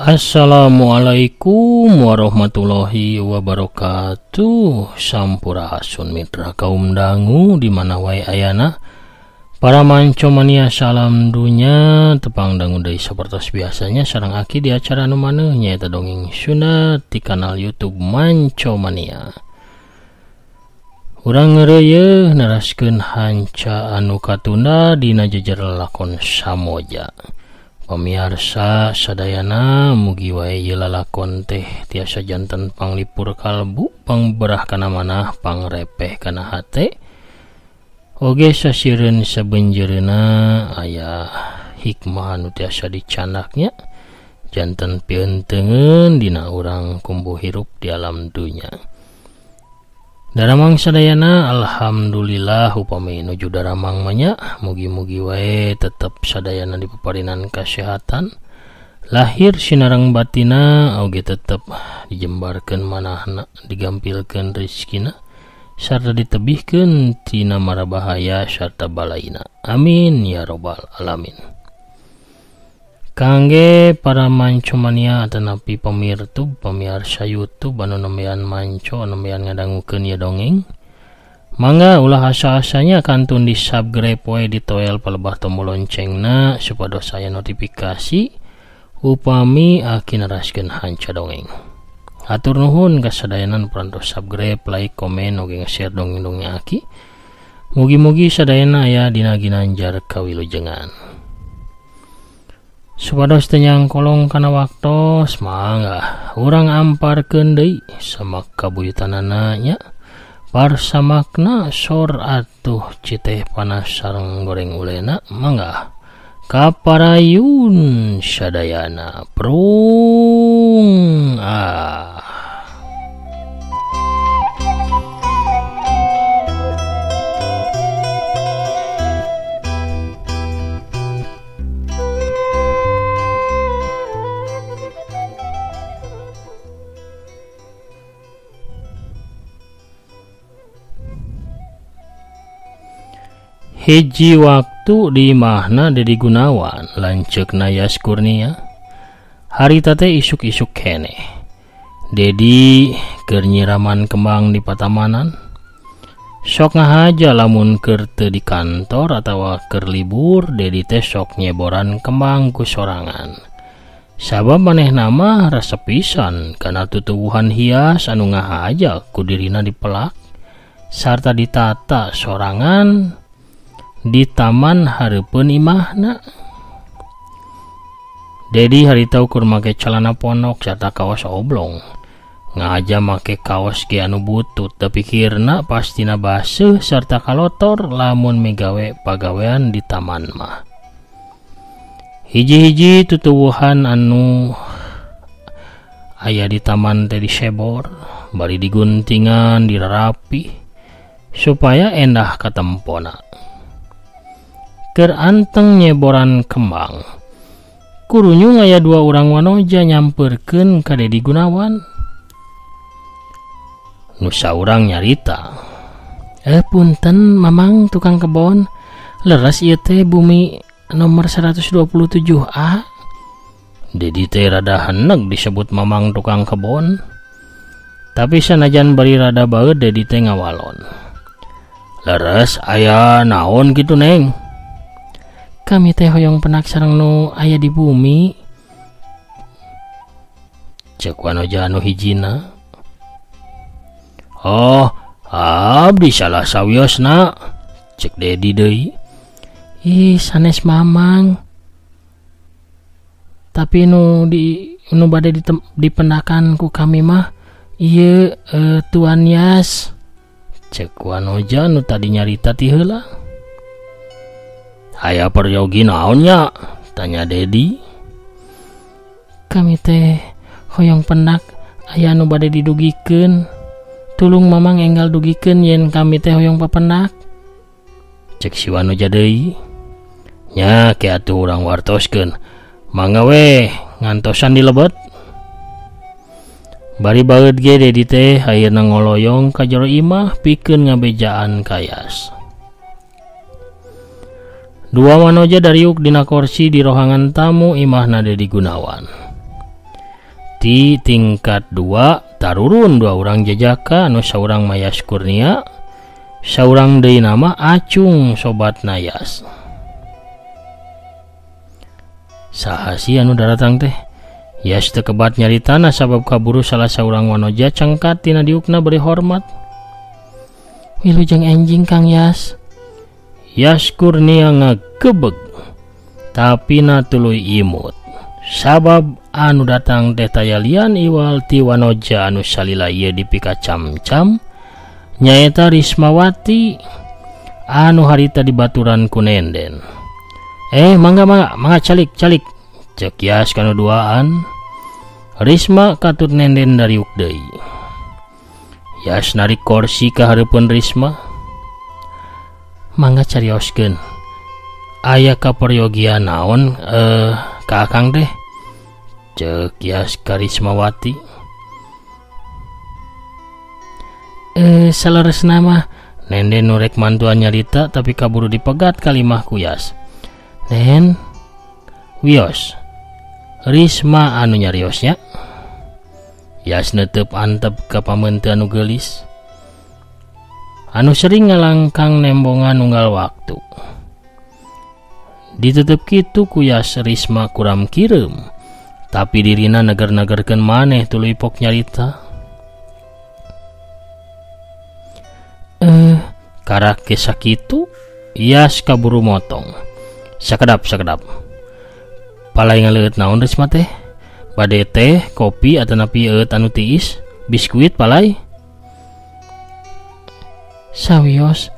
Assalamualaikum warahmatullahi wabarakatuh. Sampurasun mitra kaum dangu dimana wae ayana. Para mancomania salam dunya tepang dangu deui sapertos biasanya sareng aki di acara nu maneuh nyaeta dongeng sunat di kanal YouTube Mancomania. Urang ngeureuyeun naraskeun hanca anu katunda dina jejer lakon Samoja. Pamirsa sadayana mugi wae ieu lalakon teh tiasa janten panglipur kalbu, pangberah kana manah, pangrepeh kana hate. Oge sasiereun sabeunjeureuna aya hikmah anu tiasa dicanaknya janten pieunteungeun dina urang kumbu hirup di alam dunya. Daramang sadayana alhamdulillah upami nuju daramang manya mugi-mugi wae tetep sadayana dipaparinan kasehatan lahir sinareng batina oge tetep dijembarkeun manahna digampilkeun rezekina sarta ditebihkeun tina mara bahaya sarta balaina amin ya robbal alamin. Kangge para mancomania atanapi pamirsa YouTube anu nembean manco nembean ngadangukeun ieu dongeng, mangga ulah asa-asanya kantun di subscribe wae di toel palebah tombol loncengna supados aya notifikasi upami aki naraskeun hanca dongeng. Hatur nuhun kasadayana parantos subscribe, like, komen, oge nge-share dongeng-dongeng aki. Mugi-mugi sadayana aya dina ginanjar kawilujengan. Supados tenyang kolong kana waktos mangga urang amparkeun deui samak kabuyutanana nya parsamakna sor atuh citeh panas sareng goreng ulena mangga kaparayun sadayana prung Hiji waktu di mahna Dedi Gunawan lanceuk Nayas Kurnia harita teh isuk-isuk keneh Dedi keur nyiraman kembang di patamanan sok ngahaja lamun keur teu di kantor atawa keur libur Dedi teh sok nyeboran kembang ku sorangan sabab manehna mah rasa pisan kana tutuwuhan hias anu ngahaja ku dirina dipelak sarta ditata sorangan di taman hareupeun imahna. Dedi harita ukur make celana ponok serta kaos oblong ngahaja make kaos ge anu butut tepikirna pastina baseuh sarta kalotor lamun megawe pagawean di taman mah. Hiji-hiji tutuwuhan anu aya di taman teh disebor bari diguntingan dirarapi supaya endah katempona. Keur anteng nyeboran kembang kurunyung aya dua urang wanoja nyamperkeun ka Dedi Gunawan. Nu saurang nyarita, punten mamang tukang kebon, leres ieu teh bumi nomor 127A. Dedi teh rada heneg disebut mamang tukang kebon, tapi sanajan bari rada baeud Dedi teh ngawalon. Leres aya naon kitu Neng? Kami teh hoyong penak sareng nu aya di bumi, cek wanoja anu hijina. Oh, abdi salah sawiosna, cek Dedi deui. Ih, sanes mamang. Tapi nu bade dipendakan ku kami mah ieu Tuan Yas, cek wanoja nu tadi nyarita ti heula. Aya peryogi naonnya? Tanya Dedi. Kami teh hoyong penak aya nu bade didugikeun. Tulung mamang enggal dugikeun yen kami teh hoyong papenak. Cek si wanoja deui. Nya ke atuh urang wartoskeun. Mangga we ngantosan dilebet. Bari baeud ge Dedi teh ayeuna ngoloyong ka jero imah pikeun ngabejaan kayas. Dua wanoja dariuk dina kursi di rohangan tamu imahna Dedi Gunawan. Di tingkat 2 tarurun 2 orang jajaka anu saurang Mayas Kurnia, saurang deui nama Acung sobat Nayas. Saha si anu daratang teh? Yas teu kebat nyaritana sabab kaburu salah saurang wanoja cangkat tina diukna beri hormat. Wilujeng enjing Kang Yas. Yas Kurnia ngagebeg tapi na tuluy imut. Sabab anu datang teh tayalian iwal ti wanoja anu salila ieu dipika cam-cam nyaeta Rismawati anu harita dibaturan ku Nenden. Mangga calik cek Yas kanu duaan. Risma katut Nenden dariuk deui. Yas narik kursi ka hareupeun Risma. Mangga carioskeun. Aya kaperyogian naon ka Akang teh? Cek Yas ka Rismawati. Salaresna mah Nenden nurek mantuan nyarita tapi kaburu dipegat kalimah ku Yas. Nen wios Risma anu nyariosnya. Yas netep antep ka pamentu anu geulis anu sering ngalangkang nembongan unggal waktu. Ditutup kitu ku Yas Risma kuram kireum tapi dirina neger-negerkeun maneh tuluy pok nyarita. Karak sakitu Yas kaburu motong. Sakedap palai ngaleut naon Risma teh? Bade teh, kopi atanapi eut anu tiis, biskuit palai? Sawios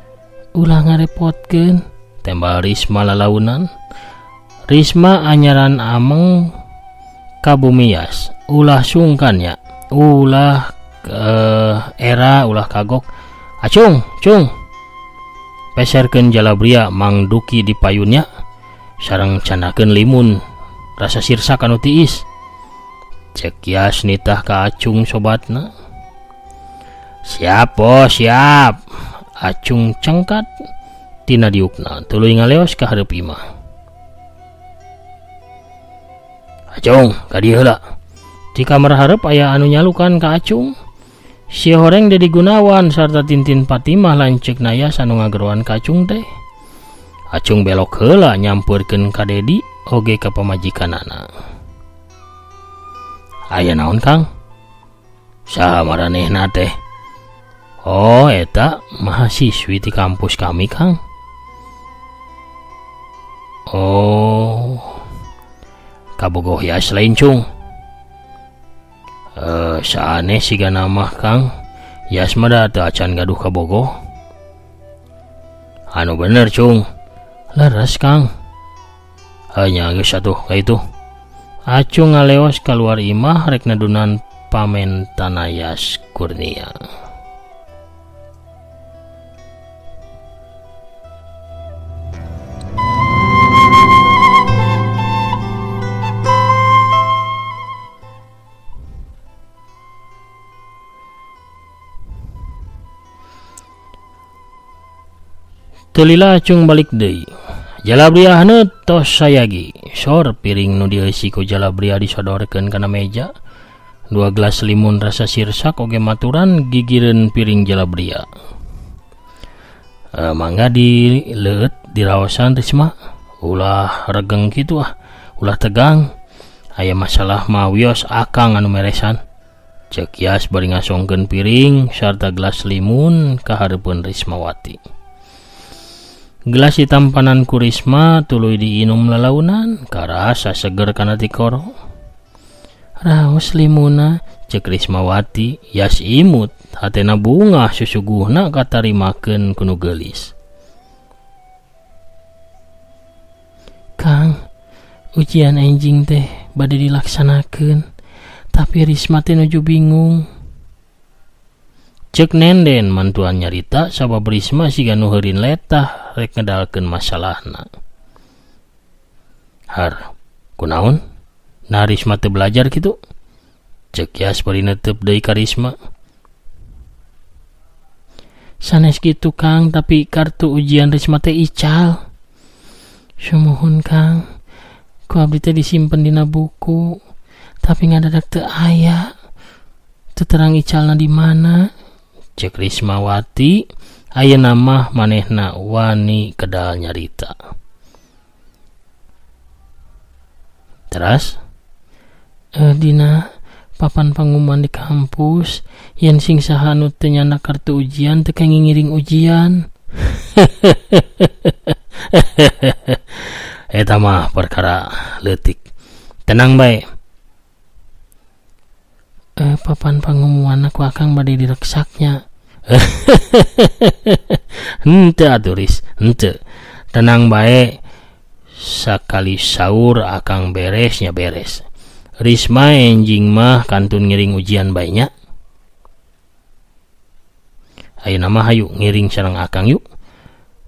ulah ngarepotkeun, tembal Risma lalaunan. Risma anyaran ameng ka bumi Yas, ulah sungkannya, ulah era ulah kagok. Acung, peserkeun jalabria Mang Duki di payunnya, sareng canakeun limun rasa sirsak anu tiis. Cek Yas nitah ka Acung sobatna. Siap. Acung cengkat tina diukna tuluy ngaleos ka hareup imah. Acung ka dieu heula. Di kamar hareup aya anu nyalukan ka Acung. Si Horeng Dedi Gunawan sarta Tintin Fatimah lanceuk Nayas anu ngageroan ka Acung teh. Acung belok heula nyampeurkeun ka Dedi oge ka pamajikanana. Aya naon Kang? Saha maranehna teh? Oh eta mahasiswi di kampus kami Kang. Oh kabogoh Yas lain Cung. Saane siga nama Kang Yas mah da teu acan gaduh kabogoh. Anu bener Cung. Leres Kang. Hanya geus atuh ka itu. Acung ngaleos keluar imah rek nadunan pamentan Yas Kurnia. Tulila Acung balik deui. Jalabria haneut tos sayagi. Sor piring nu dieusi ku jalabria disodorkeun kana meja. 2 gelas limun rasa sirsak oge maturan gigireun piring jalabria. Mangga dileut diraosan Risma. Ulah regeng kitu ulah tegang. Aya masalah mah wios Akang anu meresan. Cek Yas bari ngasongkeun piring sarta gelas limun ka hareupeun Rismawati. Gelas ditampanan ku Risma tuluy diinum lalaunan karasa seger kana tikoro. Raos limuna cek Rismawati. Yas imut hatena bunga susuguhna katarimakeun ku nu geulis. Kang, ujian enjing teh bade dilaksanakeun tapi Risma teh nuju bingung. Cek Nenden mantuan nyarita sabab Risma siga nu heureun letah rek ngedalkeun masalahna. Har, kunaon? Nah Risma teu belajar kitu? Cek Yas bari netep deui ka Risma. Sanes kitu Kang, tapi kartu ujian Risma teh ical. Sumuhun Kang, ku abdi teh disimpen dina buku. Tapi ngadadak teu aya. Teu terang icalna di mana. Cek Rismawati, ayeuna mah manehna wani kedal nyarita. Teras dina papan pengumuman di kampus yen sing saha anu teu nyana kartu ujian teu ngiring ujian. Eta mah perkara leutik. Tenang bae. Papan pengumuman aku akang bade direksaknya. Henteu aturis, henteu. Tenang bae. Sakali saur akang beresnya beres. Risma enjing mah kantun ngiring ujian bae nya. Ayeuna mah hayu ngiring sareng akang yuk.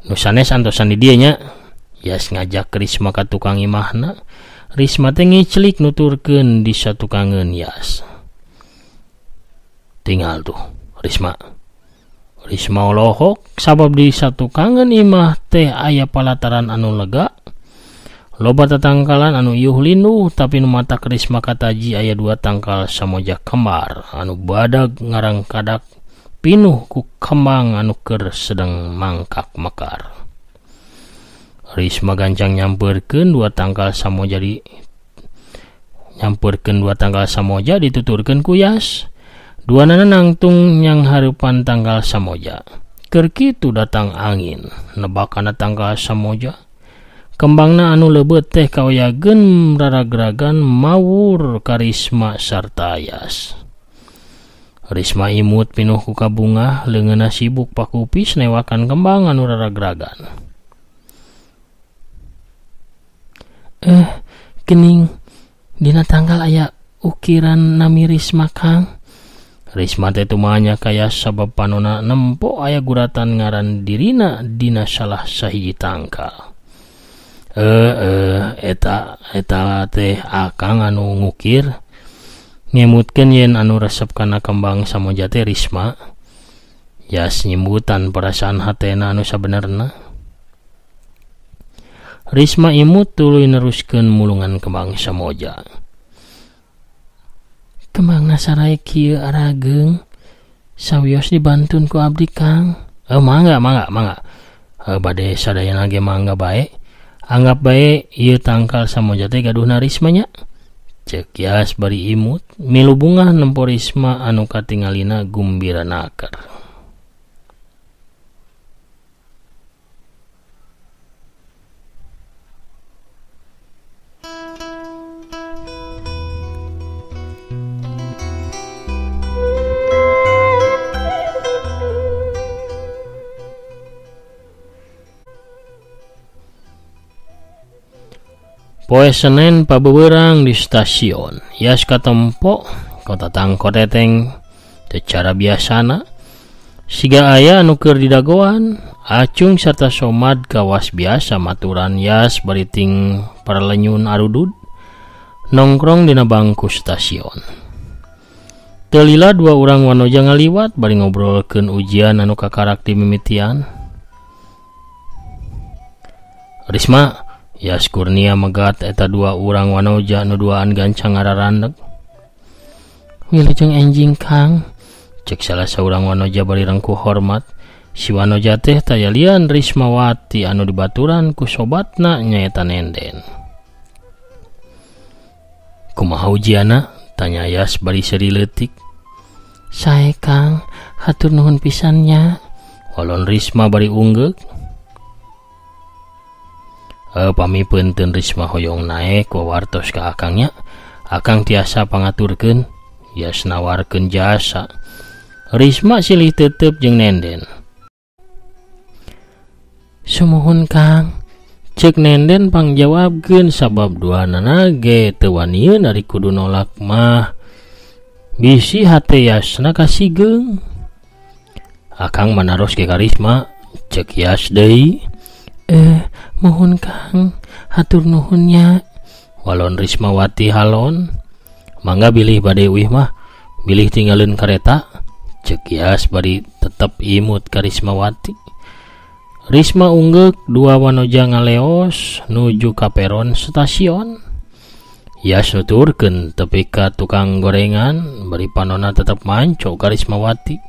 Nu sanes antosan di dieu nya. Yas ngajak Risma ka tukang imahna. Risma teh ngiclik nuturkeun di satukangeun Yas. Tinggal tuh Risma olohok sabab di satukangeun imah teh aya palataran anu lega. Loba tatangkalan anu ieuh linduh tapi nu matak Risma kataji aya 2 tangkal samoja kembar anu badag ngarangkadak pinuh ku kembang anu keur sedang mangkak mekar. Risma gancang nyampeurkeun 2 tangkal samoja dituturkeun ku Yas. Duanana nangtung nyang hareupan tangkal samoja. Keur kitu datang angin nebakana tangkal samoja. Kembangna anu leubeut teh kaoyageun raragragan mawur ka Risma sarta Yas. Risma imut pinuh ku kabunga, leungeunna sibuk pakupis newakan kembang anu raragragan. Gening dina tanggal aya ukiran nami Risma Kang. Risma teh tumanya kaya sabab panona nempo aya guratan ngaran dirina dina salah sahiji tangkal. Eta teh akang anu ngukir ngemutkeun yen anu resep kana kembang samoja teh Risma. Yas nyimbutan perasaan hatena anu sabenerna. Risma imut tuluy neruskeun mulungan kembang samoja. Kembangna sarai kieu arageung sawios dibantun ku abdi Kang. Mangga. Bade sadayana ge mangga bae. Anggap bae ieu tangkal samoja teh gaduhna Risma nya. Ceuk Yas bari imut milu bunga nempo Risma anu katingalina gumbiranaker. Poe Senen pabeurang di stasiun. Yas katempo kota tangkoteteng secara biasana. Siga aya anu keur didagoan, Acung sarta Somad kawas biasa maturan Yas bariting paralenyun arudud nongkrong dina bangku stasiun. Teu lila 2 urang wanoja ngaliwat bari ngobrolkeun ujian anu kakarak di mimitian. Risma, Yas Kurnia megat eta 2 urang wanoja nu duaan gancang ngararandeg. Wilujeng enjing Kang, cek salah saurang wanoja bari rengkuh hormat. Si wanoja teh tayalian Rismawati anu dibaturan ku sobatna nyaeta Nenden. Kumaha ujiana? Tanya Yas bari seri leutik. Sae Kang, hatur nuhun pisannya. Walon Risma bari unggeg. Pamipeunteun Risma hoyong naek wawartos ka akangnya. Akang tiasa pangaturkeun. Yas nawarkeun jasa. Risma silih teuteup jeung Nenden. Sumuhun Kang, cek Nenden pangjawabkeun sabab duanana ge teu wanieun ari kudu nolak mah. Bisi hate Yasna kasigeung. Akang manaros ge ka Risma, cek Yas deui. Mohon Kang, hatur nuhunnya. Walon Rismawati halon. Mangga bilih bade wih mah, bilih tinggalin kareta. Cek Yas bari tetep imut ka Rismawati. Risma unggek 2 wanoja ngaleos nuju ka peron stasiun. Yas nuturkeun tepi ka tukang gorengan bari panonna tetep manco Karismawati.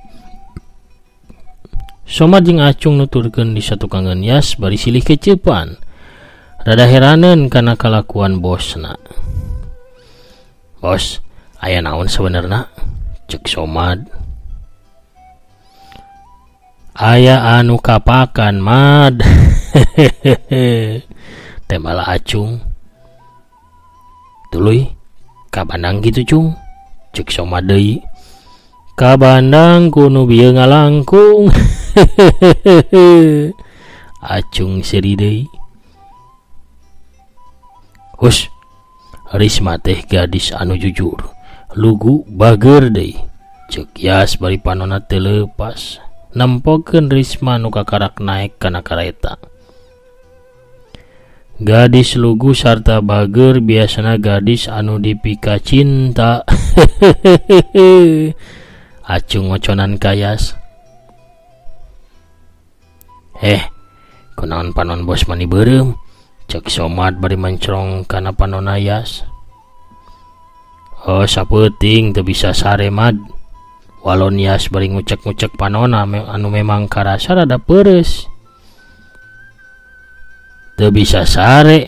Somad jeung Acung nuturkeun di satukangan Yas bari silih kecepan. Rada heraneun kana kalakuan bosna. Bos, aya naon sabenerna? Cek Somad. Aya anu kapakan, Mad. Temala Acung. Tuluy, kabandang gitu Cung. Cek Somad deui. Kabandang kuno bieu ngalangkung. Acung seri deui. Hus, Risma teh gadis anu jujur, lugu bager deui. Cek Yas bari panonna teu leupas, nempokeun Risma nu kakarak naek kana kareta. Gadis lugu sarta bager biasana gadis anu dipika cinta. Acung ngoconan ka Yas. Kunaon panon bos mani beureum? Cek Somad bari mencrong kana panonna Yas. Oh sapeuting teu bisa sare Mad. Walon Yas bari ngucek-ngucek panonna anu memang karasa rada peureus. Teu bisa sare,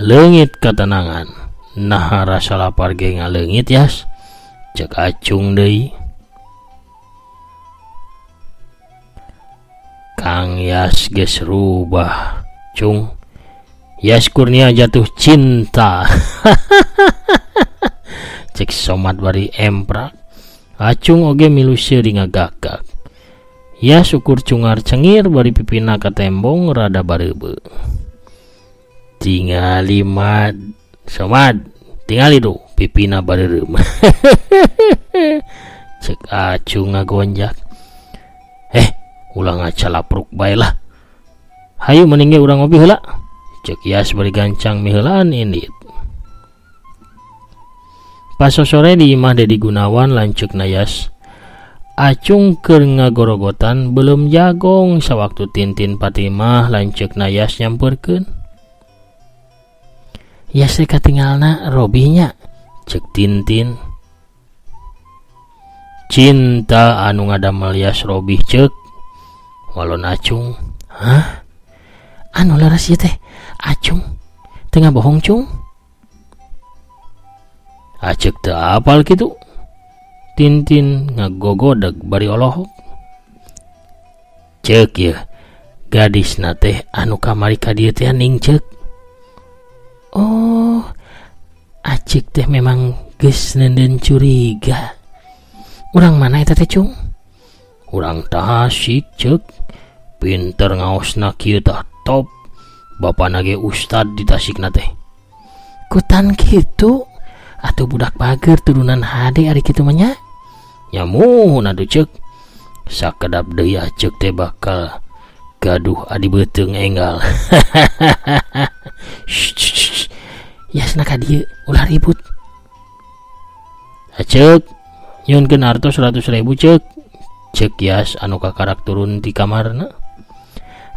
leungit katenangan. Nah rasa lapar ge ngaleungit Yas. Cek Acung deui. Kang Yas geus rubah, Cung. Yas Kurnia jatuh cinta. Cek Somad bari emprak. Acung oge milu seuring ngagagak. Yas ukur cungar cengir bari pipina ka tembong rada bareubeu. Tingali Mad. Somad, tingali tuh pipina bareureum. Cek Acung ngagonjak. Ulah ngacalapruk bae lah. Hayu mending ge urang ngopi heula. Cek Yas bari gancang miheulaan indit. Pas sore di imah Dedi Gunawan lanceukna Yas. Acung keur ngagorogotan belum jagong sawaktu Tintin Fatimah lanceukna Yas nyampeurkeun. Yas teh katinggalna Robi nya. Cek Tintin. Cinta anu ngadamel Yas Robi cek. Walon Acung. Hah? Anu leres ieu teh Acung tengah bohong Cung. Acek teu apal kitu. Tintin ngagogodeg bari olohok. Ceuk ye gadisna teh anu kamari ka dieu teh ning ceuk. Oh, Acek teh memang geus nenden curiga. Urang mana eta teh Cung? Urang Tasik ceuk. Pinter ngaosna kieu tah top. Bapana ge ustad di Tasikna teh. Kutan kitu atuh budak bager turunan hade ari kitu mah nya. Nyamuhun atuh ceuk. Sakedap deui Acek teh bakal gaduh adi beuteung enggal. Yasna ka dieu ulah ribut. Acek nyunkeun artos 100.000 ceuk. Cek Yas anu kakarak turun di kamarna.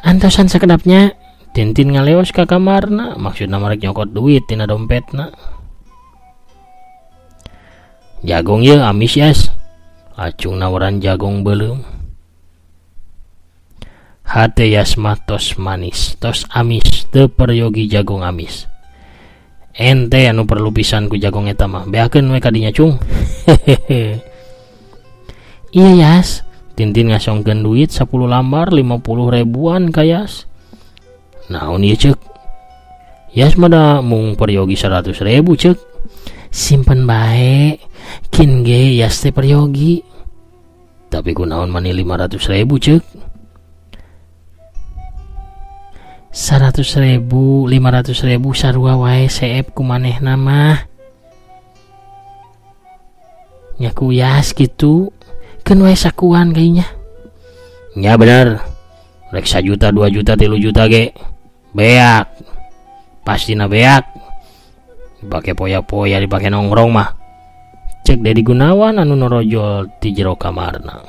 Antosan sakedapnya Tintin ngaleos ka kamarna, maksudna marek nyokot duit tina dompetna. Jagong ye amis Yas. Acung nawaran jagong beuleum. Hate Yas mah tos manis, tos amis, teu peryogi jagong amis. Ente anu perlu pisan ku jagong eta mah, beakeun we ka dinya Cung. Iya Yas. Tintin ngasongkeun duit 10 lambar 50 ribuan ka Yas. Naon ieu ceuk? Yas mah da mung peryogi 100.000 ceuk. Simpen bae. Kin ge Yas teh peryogi. Tapi kunaon mani 500.000 ceuk? 100.000, 500.000 sarua wae seep ku manehna mah. Nyaku Yas gitu. Keun wae sakuan kayaknya. Nya bener. Rek 1 juta, 2 juta, 3 juta ge. Beak. Pastina beak. Dipake poya-poya, dipake nongkrong mah. Cek Dedi Gunawan anu norojol ti jero kamarna.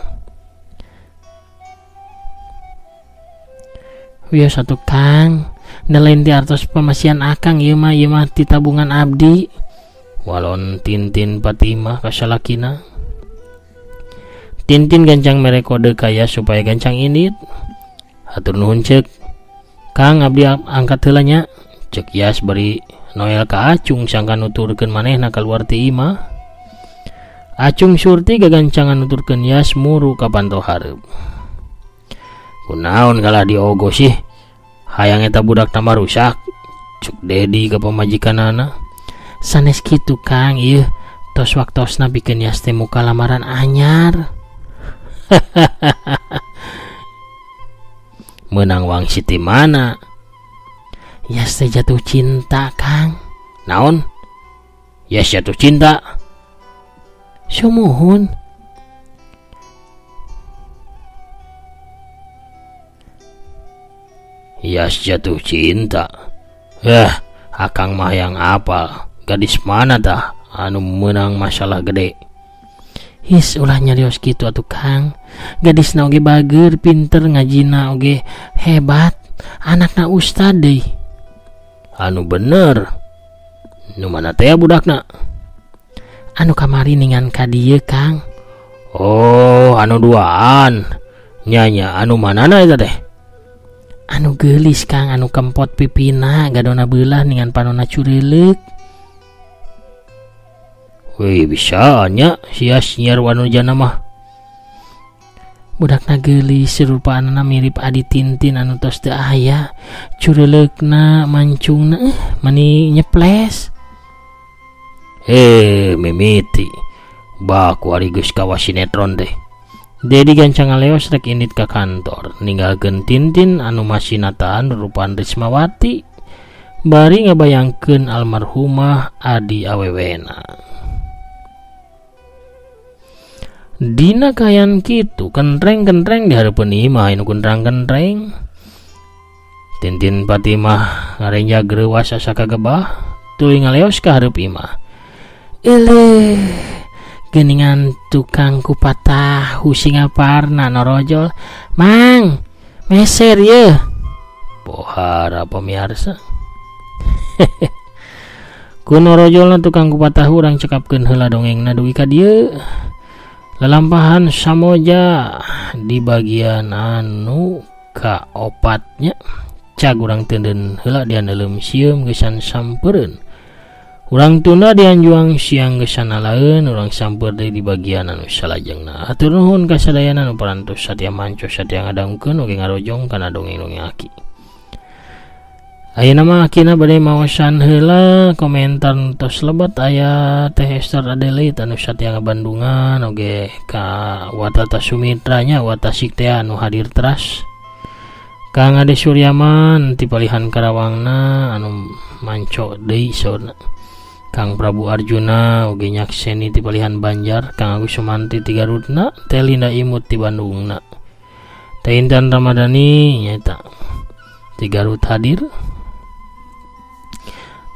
Wios satu Kang, nelain ti artos pemasian akang ieu mah ti tabungan abdi. walon Tintin Fatimah kasalakina. Tintin gancang mere kode kaya supaya gancang indit. Hatur nuhun cek Kang abdi angkat heula nya. Cek Yas bari Noel ka Acung sangka nuturkeun manehna kaluar ti imah. Acung surti gagancangan nuturkeun Yas muru ka panto hareup. Kunaon kalah diogo sih? Hayang eta budak tambah rusak. Cuk Dedi ka pamajikanana. Sanes kitu Kang, ieu tos waktosna pikeun Yas teh muka lamaran anyar. Menang wangsit di mana? Yas teh jatuh cinta Kang. Naon? Yas jatuh cinta? Sumuhun. Yas jatuh cinta. Akang mah yang apal. Gadis mana tah anu menang masalah gede? His ulah nyarios kitu atuh Kang. Gadisna oge bager, pinter, ngajina oge hebat. Anakna ustad deui. Anu bener. Nu mana teh budakna? Anu kamari ningan ka dieu Kang. Oh, anu duaan. Nya anu manana eta teh? Anu geulis Kang, anu kempot pipina, gadona beulah ningan panonna cureuleuh. Wih bisa nya sias nyiar wanu jana mah. Budakna geulis rupaana mirip Adi Tintin anu tos teu aya. Cureleukna mancungna mani nyeples. Mimiti. Baku ari geus kawa sinetron teh. Dedi gancang ngaleos rek indit ka kantor, ninggalkeun Tintin anu masih nataan rupaan Rismawati. Bari ngabayangkeun almarhumah Adi awewena. Dina kayan kitu kentreng-kentreng di hareupeun imah anu kentrang-kentreng. Tintin Fatimah ngarenjag greuwas asa kagebah tuluy ngaleos ka hareup imah. Eleh geuningan tukang kupat tahu Singaparna norojol. Mang, meser ye. Pohara pemirsa. Ku norojolna tukang kupat tahu urang cekapkeun heula dongengna dugi ka dieu. Lalampahan Samoja di bagian anu ka opatnya cag urang teunden heula di andeulem sieum geusan sampeureun. Urang tunda dianjuang siang geus sanalaeun urang samper deui di bagian anu salajengna. Hatur nuhun ka sadayana anu parantos satia manco satia ngadangkeun oge ngarojong kana dongeng-dongeng aki. Ayeuna mah akina bade maosan heula komentar tos lebat aya Teh Esther Adelaide anu satia ngabandungan oge ka Watata Sumitranya watasik teh anu hadir teras. Kang Ade Suryaman ti palihan Karawangna anu manco deui saurna. Kang Prabu Arjuna oge nyakseni ti palihan Banjar, Kang Agus Sumanti ti Garutna, Teh Linda Imut ti Bandungna. Teh Intan Ramadhani nyaeta ti Garut hadir.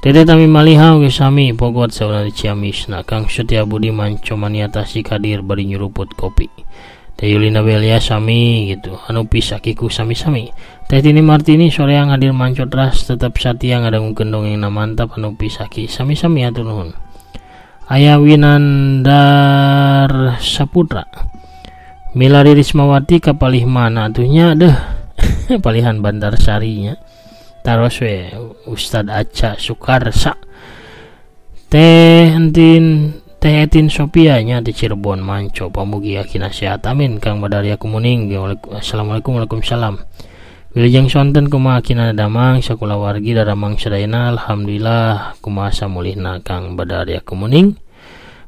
Tete Tami Maliha oge sami pogot saurna di Ciamisna. Kang Setia Budi manco maniatasi hadir bari nyuruput kopi. Teh Yulina Belia sami gitu. Anu pisakiku sami-sami. Teh Tini Martini soreang hadir manco teras tetap satia ngadangkeun dongengna mantap anu pisaki sami-sami atur nuhun. Aya Winandar Saputra. Milari Rismawati kapalih mana atuhnya deh. Palihan Bandar Sarinya. Taros we Ustad Aca Sukarsa. Teh Etin Sophia nya di Cirebon manco pamugi akina sehat amin. Kang Badaria Kumuning. Assalamualaikum waalaikumsalam. Wilujeng sonten kumaha akina damang sakula wargi daramang sadayana alhamdulillah kumaha samulihna Kang Badaria Kumuning.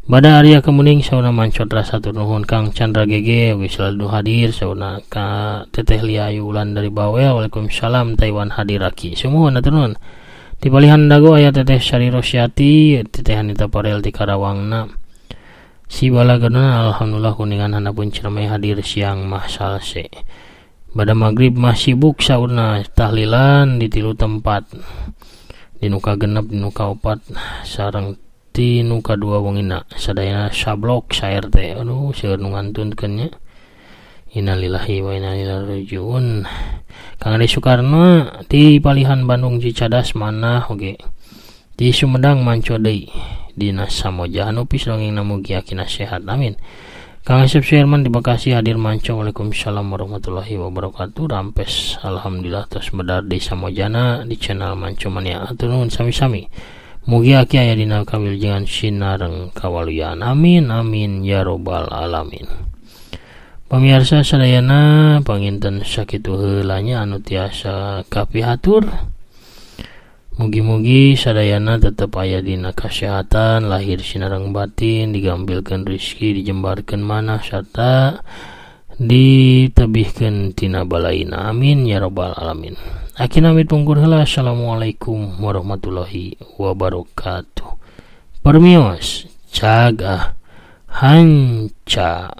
Badaria Kumuning sauna manco rasa atur nuhun. Kang Chandra Gege oge selalu hadir sauna ka Teteh Liayu Ulan dari Bawel. Waalaikumsalam Taiwan hadiraki. Sumuhun atur nuhun. Di palihan dago aya Teteh Syari Rosyati, Teteh Anita Parel ti Karawangna. Si balagadona alhamdulillah kuningan handapun cermai hadir siang mah salse. Bada magrib mah sibuk saurna tahlilan di tilu tempat. Di nuka genep, di nuka opat sareng ti nuka dua wongina. Sadayana sablok saer teh. Aduh seueur nu ngantunkeun nya. Innalillahi wa inna ilaihi rajiun. Kang Ade Soekarno ti palihan Bandung Cicadas manah oge. Di Sumedang manco deui. dina samoja hanupis dongeng namugi akina sehat amin. Kang Asep Sherman di Bekasi hadir manco. Waalaikumsalam warahmatullahi wabarakatuh. Rampes alhamdulillah tos medar di samojana di channel manco mania atur nuhun sami-sami. Mugi aki aya dina kawilujengan sinareng kawaluyan amin amin ya robbal alamin. Pamirsa sadayana panginten sakitu heulanya anu tiasa kapihatur. Mugi-mugi sadayana tetep aya dina kasehatan lahir sinareng batin, digambilkeun rezeki, dijembarkeun manah sarta ditebihkeun tina balaina amin ya robbal alamin. Aki namit pungkur heula. Assalamualaikum warahmatullahi wabarakatuh. Permios jaga hanca.